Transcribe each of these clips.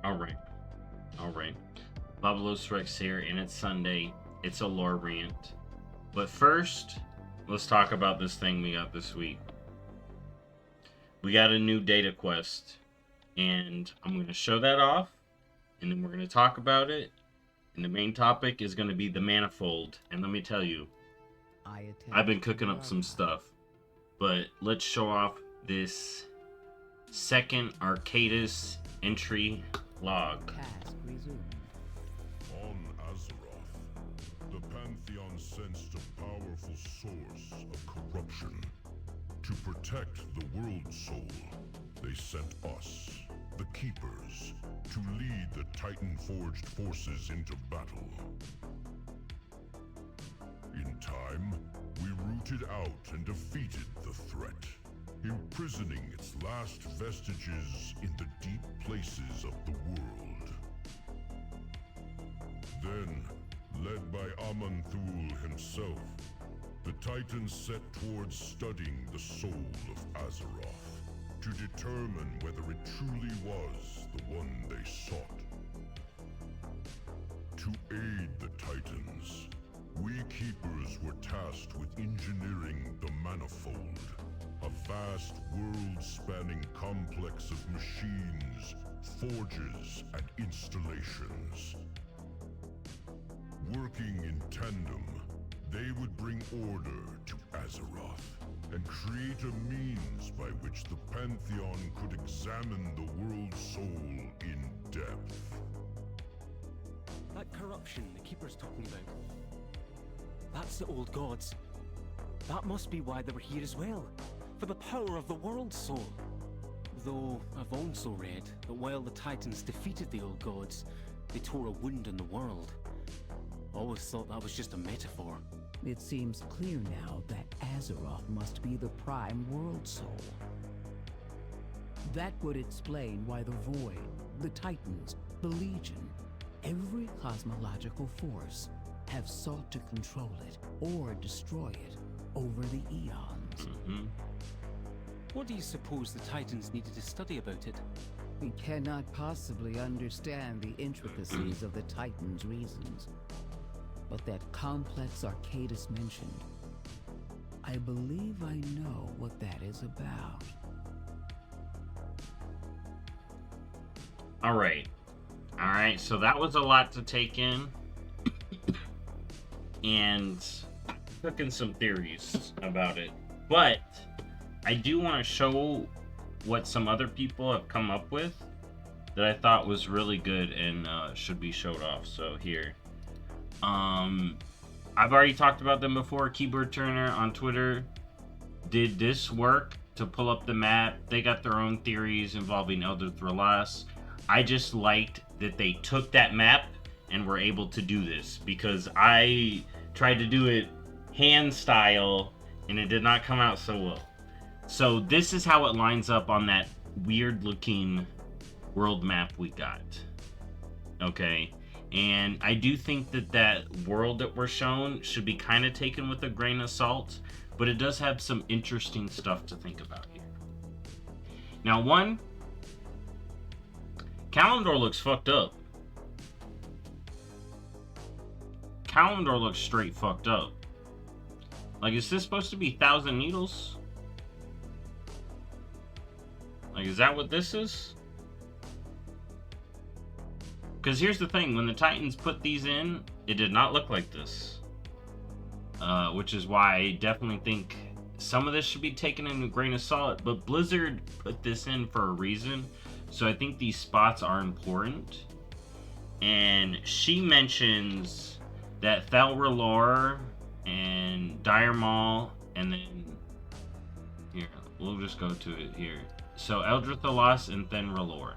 All right. All right. BobalosRex here, and it's Sunday. It's a lore rant. But first, let's talk about this thing we got this week. We got a new data quest, and I'm going to show that off, and then we're going to talk about it. And the main topic is going to be the Manifold. And let me tell you, I've been cooking up some stuff. But let's show off this second Arcadis entry log. Task resumed. On Azeroth, the Pantheon sensed a powerful source of corruption. To protect the World Soul, they sent us, the Keepers, to lead the Titan-forged forces into battle. In time, we rooted out and defeated the threat, imprisoning its last vestiges in the deep places of the world. Then, led by Aman'Thul himself, the Titans set towards studying the soul of Azeroth to determine whether it truly was the one they sought. To aid the Titans, we Keepers were tasked with engineering the Manifold, a vast world-spanning complex of machines, forges, and installations. Working in tandem, they would bring order to Azeroth and create a means by which the Pantheon could examine the World Soul in depth. That corruption the Keeper's talking about. That's the old gods. That must be why they were here as well. For the power of the World Soul. Though I've also read that while the Titans defeated the old gods, they tore a wound in the world. Always thought that was just a metaphor. It seems clear now that Azeroth must be the prime World Soul. That would explain why the Void, the Titans, the Legion, every cosmological force have sought to control it or destroy it over the eons. What do you suppose the Titans needed to study about it? We cannot possibly understand the intricacies of the Titans' reasons. But that complex Arcadis mentioned, I believe I know what that is about. Alright, so that was a lot to take in. And cooking some theories about it. But I do want to show what some other people have come up with that I thought was really good and should be showed off. So here. I've already talked about them before. Keyboard Turner on Twitter did this work to pull up the map. They got their own theories involving Elder Thralas. I just liked that they took that map and were able to do this, because I tried to do it hand style and it did not come out so well. So this is how it lines up on that weird looking world map we got. Okay. And I do think that that world that we're shown should be kind of taken with a grain of salt, but it does have some interesting stuff to think about here. Now, one, Kalimdor looks fucked up. Kalimdor looks straight fucked up. Like, is this supposed to be Thousand Needles? Like, is that what this is? Because here's the thing, when the Titans put these in, it did not look like this. Which is why I definitely think some of this should be taken in a grain of salt. But Blizzard put this in for a reason. So I think these spots are important. And she mentions that Thelrelor and Dire Maul, and then... Here, we'll just go to it here. So Elder Thralas and Thelrelor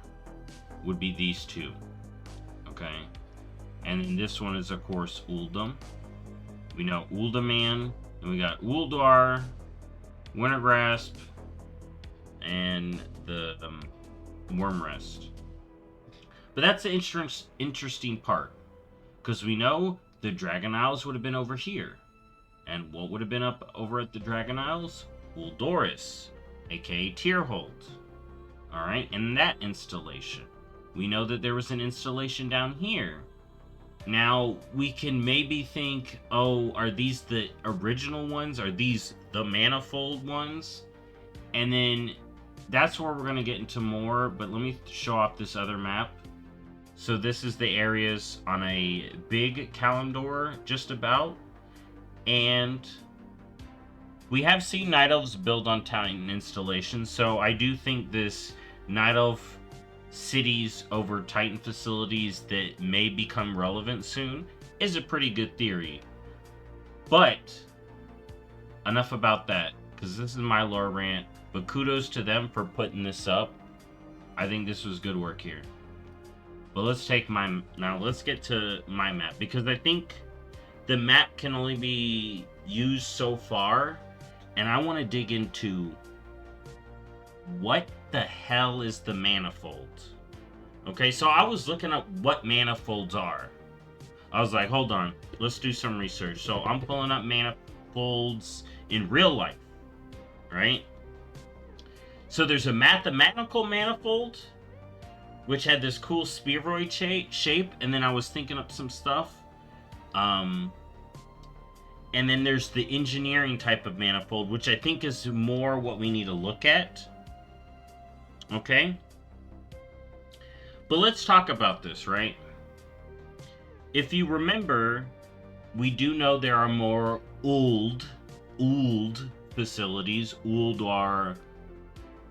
would be these two. Okay, and then this one is, of course, Uldum. We know Uldaman, and we got Uldar, Wintergrasp, and the Wormrest. But that's the interesting part, because we know the Dragon Isles would have been over here. And what would have been up over at the Dragon Isles? Uldoris, aka Tierhold. Alright, in that installation. We know that there was an installation down here. Now, we can maybe think, oh, are these the original ones? Are these the Manifold ones? And then that's where we're going to get into more, but let me show off this other map. So this is the areas on a big Kalimdor, just about. And we have seen Night Elves build on Titan installations, so I do think this Night Elf cities over Titan facilities that may become relevant soon is a pretty good theory. But enough about that, because this is my lore rant. But kudos to them for putting this up. I think this was good work here. But let's get to my map, because I think the map can only be used so far, and I want to dig into what the hell is the Manifold. Okay, so I was looking up what Manifolds are. I was like, hold on, let's do some research. So I'm pulling up Manifolds in real life, right? So there's a mathematical manifold, which had this cool spheroid shape, and then I was thinking up some stuff. And then there's the engineering type of manifold, which I think is more what we need to look at. Okay? But let's talk about this, right? If you remember, we do know there are more Uld facilities. Ulduar,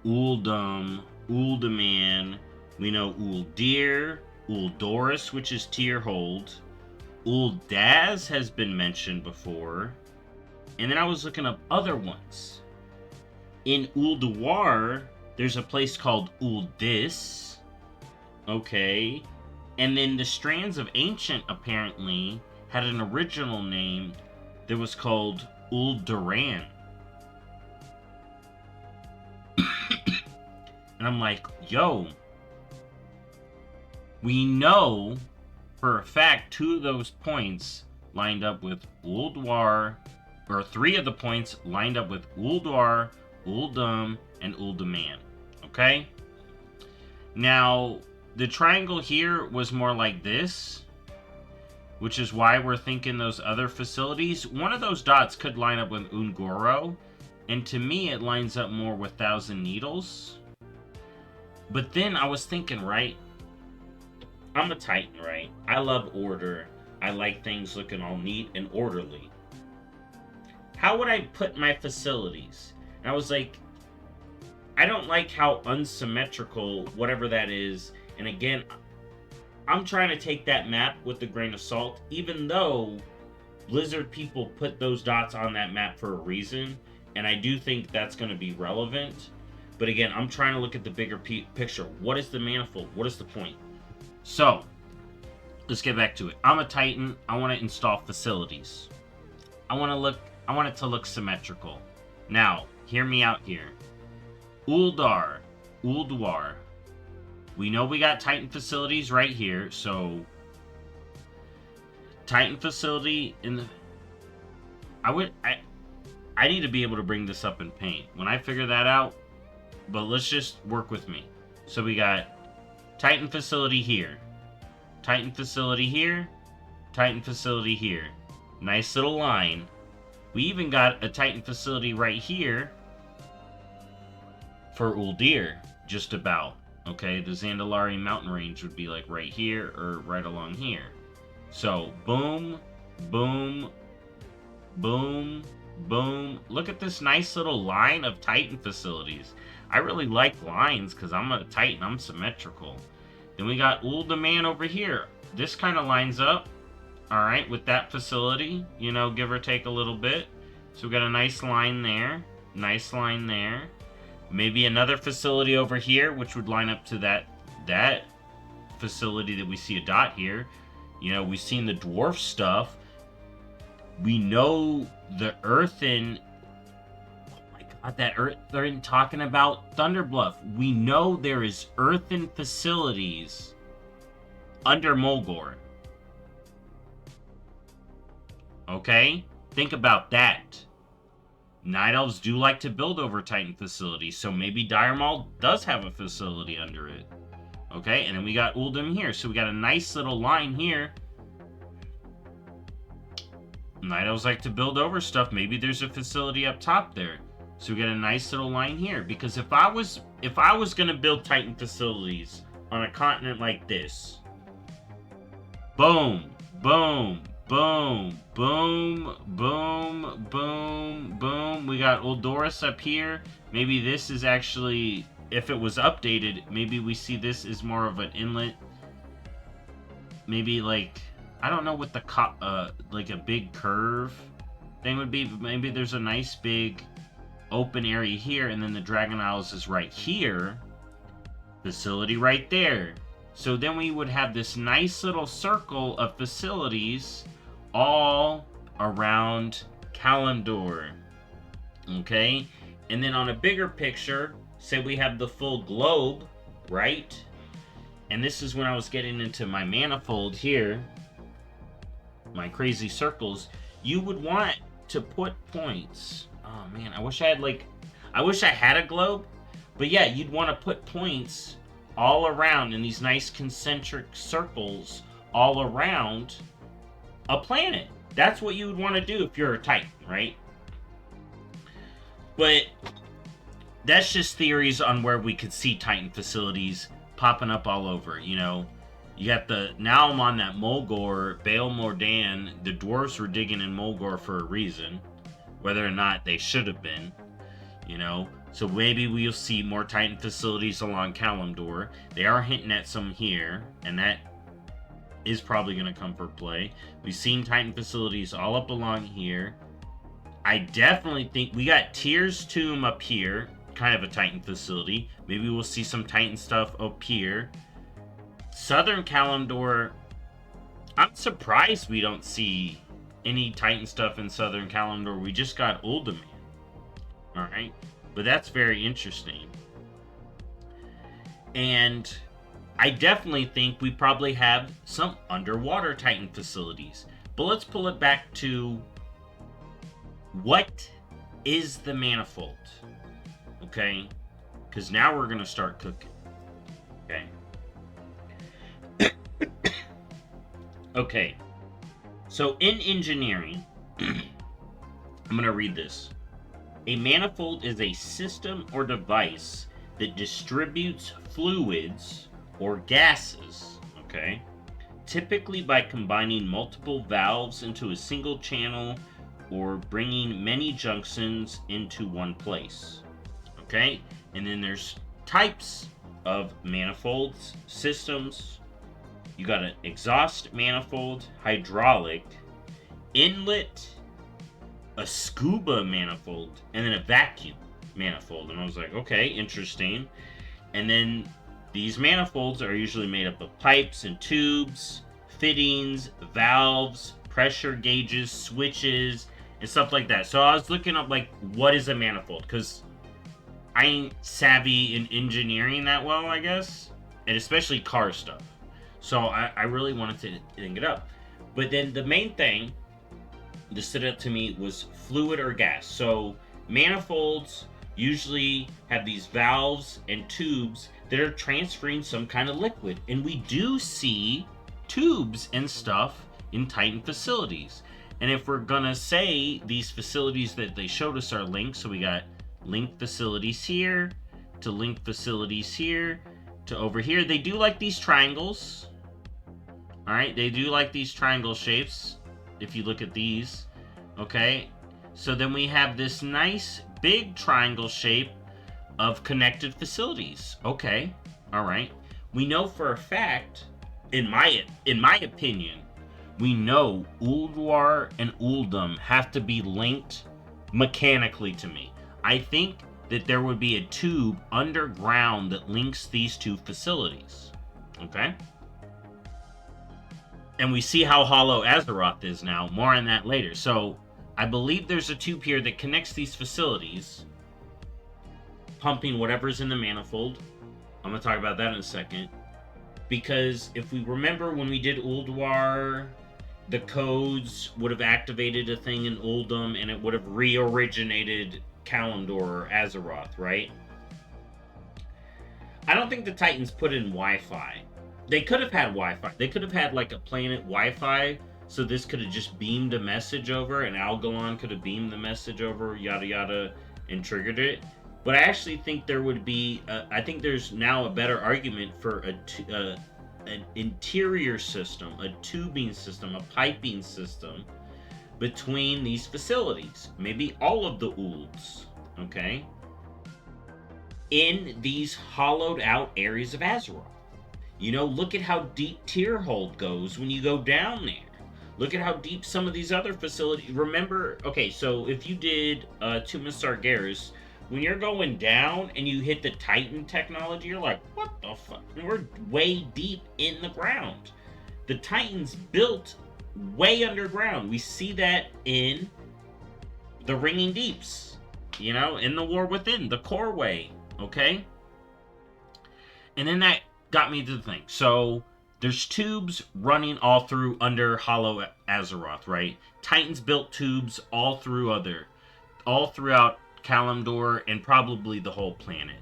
Uldum, Uldaman. We know Uldir, Uldorus, which is Tierhold. Uldaz has been mentioned before. And then I was looking up other ones. In Ulduar, there's a place called Uldis. Okay. And then the Strands of Ancient apparently had an original name that was called Ulduran. And I'm like, yo, we know for a fact 2 of those points lined up with Ulduar, or 3 of the points lined up with Ulduar, Uldum, and Uldaman. Okay? Now, the triangle here was more like this, which is why we're thinking those other facilities. One of those dots could line up with Ungoro, and to me it lines up more with Thousand Needles. But then I was thinking, right? I'm a Titan, right? I love order. I like things looking all neat and orderly. How would I put my facilities? And I was like, I don't like how unsymmetrical whatever that is. And again, I'm trying to take that map with a grain of salt, even though Blizzard people put those dots on that map for a reason. And I do think that's going to be relevant. But again, I'm trying to look at the bigger picture. What is the Manifold? What is the point? So, let's get back to it. I'm a Titan. I want to install facilities. I want it to look symmetrical. Now, hear me out here. Ulduar. We know we got Titan facilities right here, so Titan facility in the I need to be able to bring this up in paint. When I figure that out, but let's just work with me. So we got Titan facility here. Titan facility here. Titan facility here. Nice little line. We even got a Titan facility right here for Uldir, just about. Okay, the Zandalari mountain range would be like right here or right along here. So, boom, boom, boom, boom. Look at this nice little line of Titan facilities. I really like lines because I'm a Titan. I'm symmetrical. Then we got Uldaman over here. This kind of lines up, all right, with that facility, you know, give or take a little bit. So we got a nice line there. Nice line there. Maybe another facility over here, which would line up to that facility that we see a dot here. You know, we've seen the dwarf stuff. We know the earthen. Oh my god, that earthen talking about Thunderbluff. We know there is earthen facilities under Mulgore. Okay? Think about that. Night Elves do like to build over Titan facilities, so maybe Dire Maul does have a facility under it. Okay, and then we got Uldum here. So we got a nice little line here. Night Elves like to build over stuff. Maybe there's a facility up top there. So we got a nice little line here. Because if I was gonna build Titan facilities on a continent like this, boom, boom, boom, boom, boom, boom, boom. We got Uldoris up here. Maybe this is actually, if it was updated, maybe we see this as more of an inlet. Maybe like, I don't know what the like a big curve thing would be, but maybe there's a nice big open area here, and then the Dragon Isles is right here. Facility right there. So then we would have this nice little circle of facilities all around Kalimdor. Okay? And then on a bigger picture, say we have the full globe, right? And this is when I was getting into my manifold here, my crazy circles. You would want to put points. Oh man, I wish I had a globe. But yeah, you'd want to put points all around in these nice concentric circles all around a planet. That's what you would want to do if you're a Titan, right? But that's just theories on where we could see Titan facilities popping up all over, you know. You got now I'm on that Mulgore, Baal Mordan. The dwarves were digging in Mulgore for a reason. Whether or not they should have been, you know. So maybe we'll see more Titan facilities along Kalimdor. They are hinting at some here, and that is probably going to come for play. We've seen Titan facilities all up along here. I definitely think we got Tyr's Tomb up here, kind of a Titan facility. Maybe we'll see some Titan stuff up here. Southern Kalimdor, I'm surprised we don't see any Titan stuff in Southern Kalimdor. We just got Uldaman. Alright? But that's very interesting. And I definitely think we probably have some underwater Titan facilities. But let's pull it back to what is the Manifold? Okay? Because now we're going to start cooking. Okay? Okay. So in engineering, I'm going to read this. A manifold is a system or device that distributes fluids or gases, okay, typically by combining multiple valves into a single channel or bringing many junctions into one place, okay? And then there's types of manifolds, systems. You got an exhaust manifold, hydraulic, inlet, a scuba manifold, and then a vacuum manifold. And I was like, okay, interesting. And then these manifolds are usually made up of pipes and tubes, fittings, valves, pressure gauges, switches, and stuff like that. So I was looking up, like, what is a manifold? Because I ain't savvy in engineering that well, I guess. And especially car stuff. So I really wanted to think it up. But then the main thing that stood out to me was fluid or gas. So manifolds usually have these valves and tubes that are transferring some kind of liquid. And we do see tubes and stuff in Titan facilities. And if we're gonna say these facilities that they showed us are linked, so we got linked facilities here, to linked facilities here, to over here. They do like these triangles. Alright, they do like these triangle shapes, if you look at these. Okay, so then we have this nice big triangle shape of connected facilities. Okay, alright. We know for a fact, in my opinion, we know Ulduar and Uldum have to be linked mechanically to me. I think that there would be a tube underground that links these two facilities. Okay? And we see how hollow Azeroth is now. More on that later. So, I believe there's a tube here that connects these facilities, pumping whatever's in the manifold. I'm going to talk about that in a second. Because if we remember when we did Ulduar, the codes would have activated a thing in Uldum, and it would have re-originated Kalimdor or Azeroth, right? I don't think the Titans put in Wi-Fi. They could have had Wi-Fi. They could have had like a planet Wi-Fi, so this could have just beamed a message over, and Algalon could have beamed the message over, yada yada, and triggered it. But I actually think there would be, I think there's now a better argument for an interior system, a tubing system, a piping system between these facilities. Maybe all of the Oolds, okay? In these hollowed out areas of Azeroth. You know, look at how deep Tierhold goes when you go down there. Look at how deep some of these other facilities. Remember, okay, so if you did Tomb of Sargeras, when you're going down and you hit the Titan technology, you're like, what the fuck? And we're way deep in the ground. The Titans built way underground. We see that in the Ringing Deeps, you know, in the War Within, the Core Way, okay? And then that got me to the thing. So there's tubes running all through under Hollow Azeroth, right? Titans built tubes all throughout Kalimdor and probably the whole planet.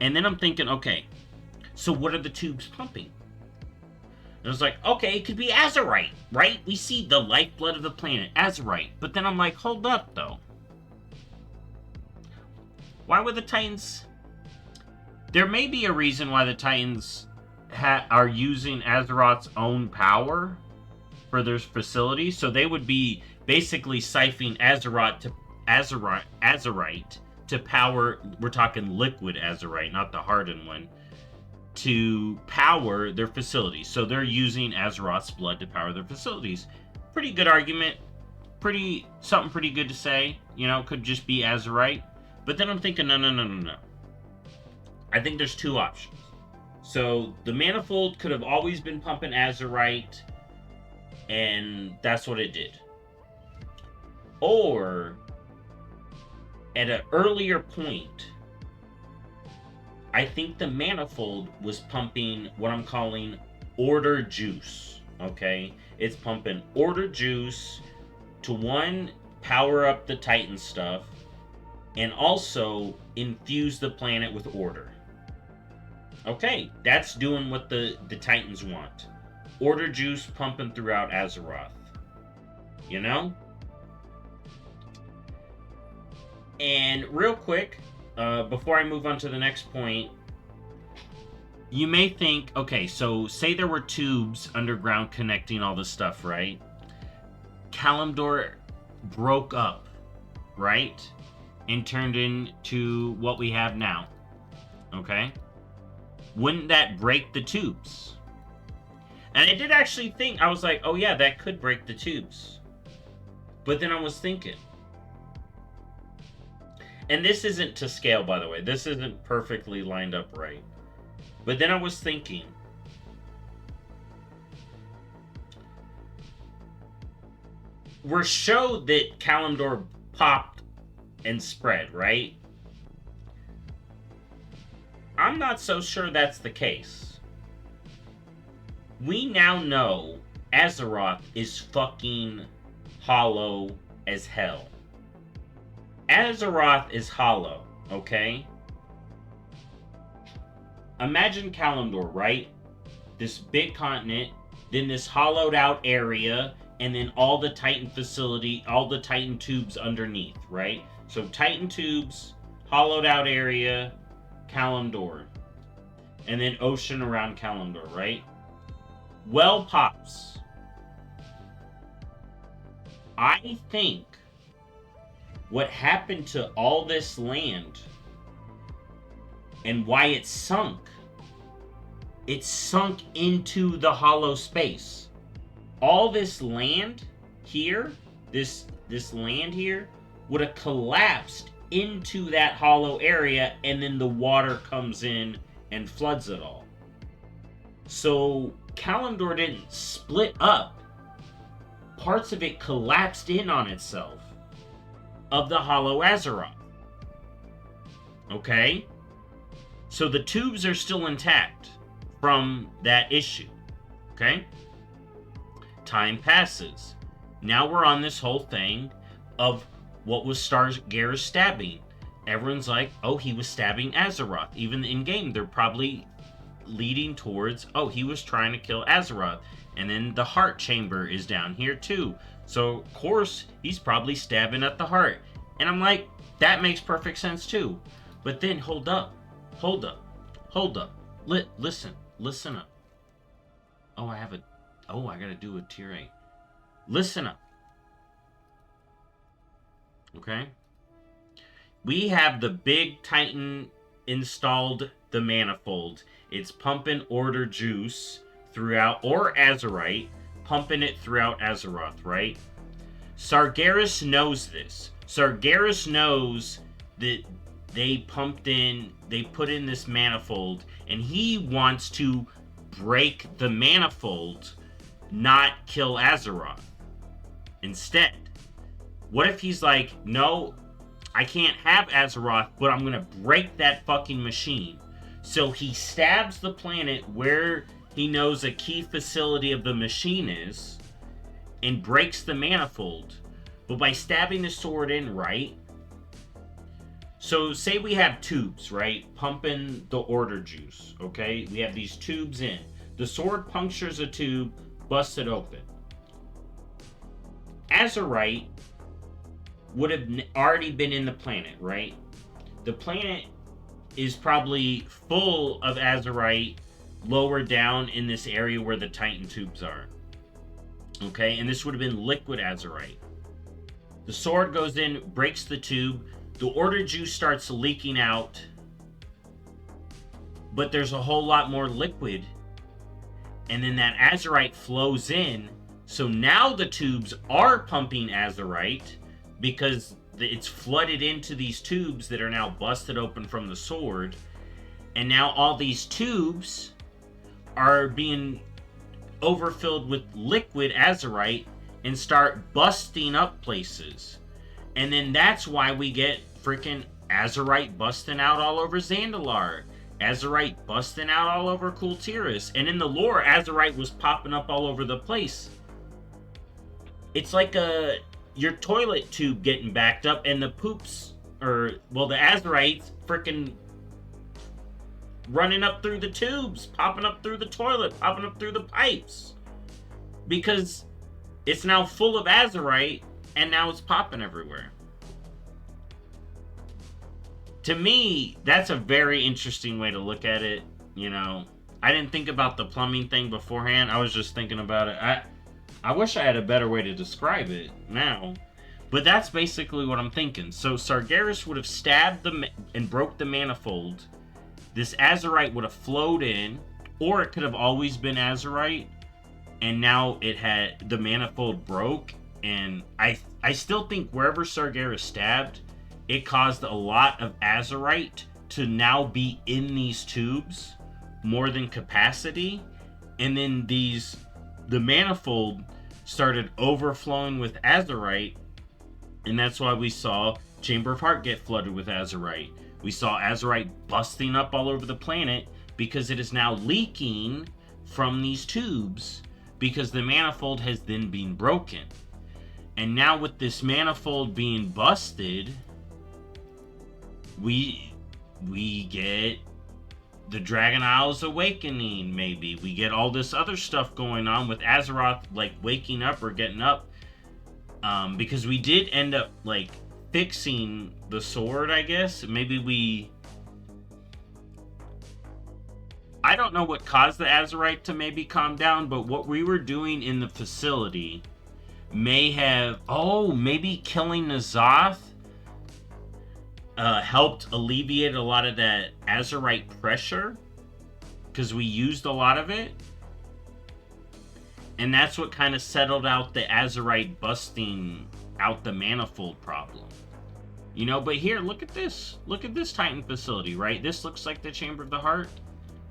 And then I'm thinking, okay, so what are the tubes pumping? And I was like, okay, it could be Azerite, right? We see the lifeblood of the planet, Azerite. But then I'm like, hold up, though. Why would the Titans... There may be a reason why the Titans are using Azeroth's own power for their facilities. So they would be basically siphoning Azerite to power... We're talking liquid Azerite, not the hardened one. To power their facilities. So they're using Azeroth's blood to power their facilities. Pretty good argument. Something pretty good to say. You know, could just be Azerite. But then I'm thinking, no. I think there's two options. So the Manifold could have always been pumping Azerite, and that's what it did. Or, at an earlier point, I think the Manifold was pumping what I'm calling Order Juice, okay? It's pumping Order Juice to, one, power up the Titan stuff, and also infuse the planet with order. Okay, that's doing what the Titans want. Order Juice pumping throughout Azeroth. You know? And real quick, before I move on to the next point, you may think, okay, so say there were tubes underground connecting all this stuff, right? Kalimdor broke up, right? And turned into what we have now, okay? Wouldn't that break the tubes? And I did actually think, I was like, oh yeah, that could break the tubes. But then I was thinking, and this isn't to scale, by the way. This isn't perfectly lined up right. But then I was thinking, we're showed that Kalimdor popped and spread, right? I'm not so sure that's the case. We now know Azeroth is fucking hollow as hell. Azeroth is hollow, okay? Imagine Kalimdor, right? This big continent, then this hollowed out area, and then all the Titan facility, all the Titan tubes underneath, right? So Titan tubes, hollowed out area, Kalimdor. And then ocean around Kalimdor, right? Well pops. I think what happened to all this land and why it sunk into the hollow space. All this land here, this land here, would have collapsed into that hollow area, and then the water comes in and floods it all. So Kalimdor didn't split up. Parts of it collapsed in on itself of the hollow Azeroth. Okay? So the tubes are still intact from that issue. Okay? Time passes. Now we're on this whole thing of what was Sargeras stabbing. everyone's like, oh, he was stabbing Azeroth. Even in game, they're probably leading towards, oh, he was trying to kill Azeroth. And then the heart chamber is down here too. So, of course, he's probably stabbing at the heart. And I'm like, that makes perfect sense too. But then, hold up. Listen up. Oh, I gotta do a tier 8. Listen up. Okay? We have the big Titan installed the Manifold. It's pumping Order Juice throughout, or Azerite, pumping it throughout Azeroth, right? Sargeras knows this. Sargeras knows that they put in this Manifold, and he wants to break the Manifold, not kill Azeroth. Instead, what if he's like, no, I can't have Azeroth, but I'm gonna break that fucking machine. So he stabs the planet where he knows a key facility of the machine is, and breaks the Manifold. But by stabbing the sword in, right? So say we have tubes, right? Pumping the Order Juice, okay? We have these tubes in. The sword punctures a tube, busts it open. Azerite would have already been in the planet, right? The planet is probably full of Azerite lower down in this area where the Titan tubes are. Okay, and this would have been liquid Azerite. The sword goes in, breaks the tube, the Order Juice starts leaking out, but there's a whole lot more liquid, and then that Azerite flows in, so now the tubes are pumping Azerite, because it's flooded into these tubes that are now busted open from the sword, and now all these tubes are being overfilled with liquid Azerite and start busting up places. And then that's why we get freaking Azerite busting out all over Zandalar, Azerite busting out all over Kultiris, and in the lore, Azerite was popping up all over the place. It's like your toilet tube getting backed up, and the poops, the Azerites freaking running up through the tubes, popping up through the toilet, popping up through the pipes. Because it's now full of Azerite, and now it's popping everywhere. To me, that's a very interesting way to look at it, you know. I didn't think about the plumbing thing beforehand. I was just thinking about it. I wish I had a better way to describe it now. But that's basically what I'm thinking. So Sargeras would have stabbed and broke the Manifold. This Azerite would have flowed in, or it could have always been Azerite, and now the Manifold broke, and I still think wherever Sargeras stabbed, it caused a lot of Azerite to now be in these tubes, more than capacity, and then the Manifold started overflowing with Azerite, and that's why we saw Chamber of Heart get flooded with Azerite. We saw Azerite busting up all over the planet because it is now leaking from these tubes because the Manifold has then been broken. And now with this Manifold being busted, we get the Dragon Isles awakening, maybe. We get all this other stuff going on with Azeroth, like, waking up or getting up. Because we did end up, like, fixing the sword, I guess. Maybe I don't know what caused the Azerite to maybe calm down, but what we were doing in the facility may have... Oh, maybe killing N'Zoth helped alleviate a lot of that Azerite pressure, because we used a lot of it. And that's what kind of settled out the Azerite busting out the Manifold problem. You know, but here, look at this. Look at this Titan facility, right? This looks like the Chamber of the Heart.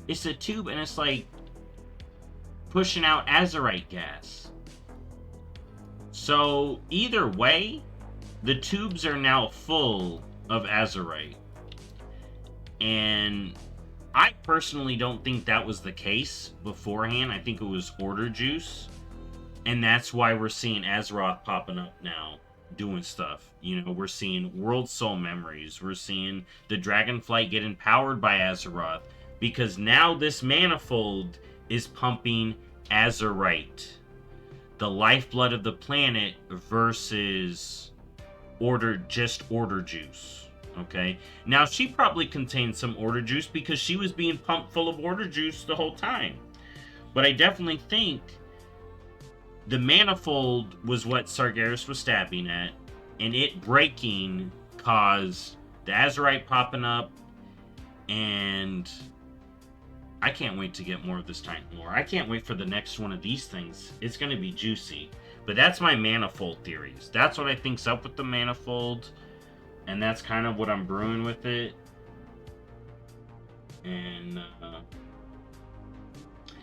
It's a tube, and it's like pushing out Azerite gas. So, either way, the tubes are now full of Azerite. And I personally don't think that was the case beforehand. I think it was Order Juice. And that's why we're seeing Azeroth popping up now. doing stuff. You know, we're seeing World Soul Memories. We're seeing the Dragonflight get empowered by Azeroth. Because now this Manifold is pumping Azerite, the lifeblood of the planet, versus just Order Juice. Okay? Now, she probably contained some Order Juice because she was being pumped full of Order Juice the whole time. But I definitely think the Manifold was what Sargeras was stabbing at, and it breaking caused the Azerite popping up, and I can't wait to get more of this Titan lore. I can't wait for the next one of these things. It's going to be juicy. But that's my Manifold theories. That's what I think's up with the Manifold, and that's kind of what I'm brewing with it. And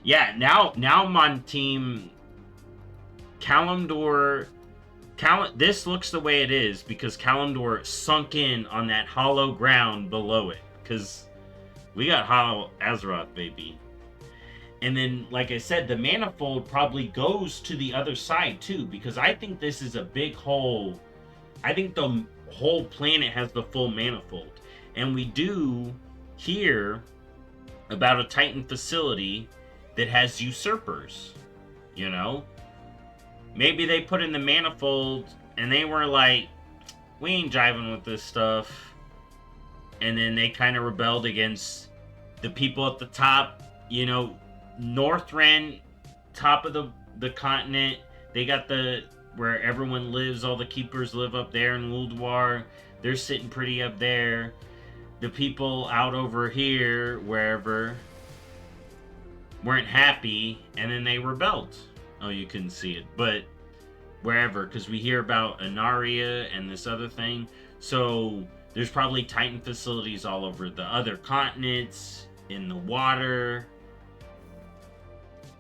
yeah, now I'm on team Kalimdor. This looks the way it is because Kalimdor sunk in on that hollow ground below it. Because we got hollow Azeroth, baby. And then, like I said, the Manifold probably goes to the other side too. Because I think this is a big hole. I think the whole planet has the full Manifold. And we do hear about a Titan facility that has usurpers. You know? Maybe they put in the Manifold and they were like, we ain't jiving with this stuff. And then they kind of rebelled against the people at the top. You know, Northrend, top of the continent. They got where everyone lives. All the keepers live up there in Ulduar. They're sitting pretty up there. The people out over here, wherever, weren't happy. And then they rebelled. Oh, you couldn't see it, but wherever, because we hear about Anaria and this other thing. So there's probably Titan facilities all over the other continents, in the water,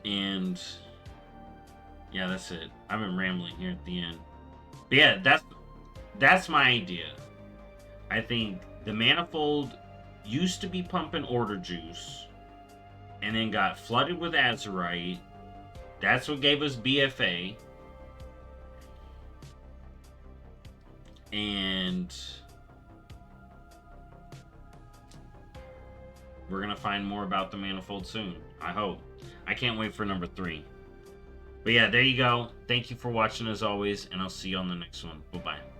and yeah, that's it. I've been rambling here at the end, but yeah, that's my idea. I think the Manifold used to be pumping Order Juice, and then got flooded with Azerite. That's what gave us BFA. And we're going to find more about the Manifold soon. I hope. I can't wait for number 3. But yeah, there you go. Thank you for watching as always, and I'll see you on the next one. Bye-bye.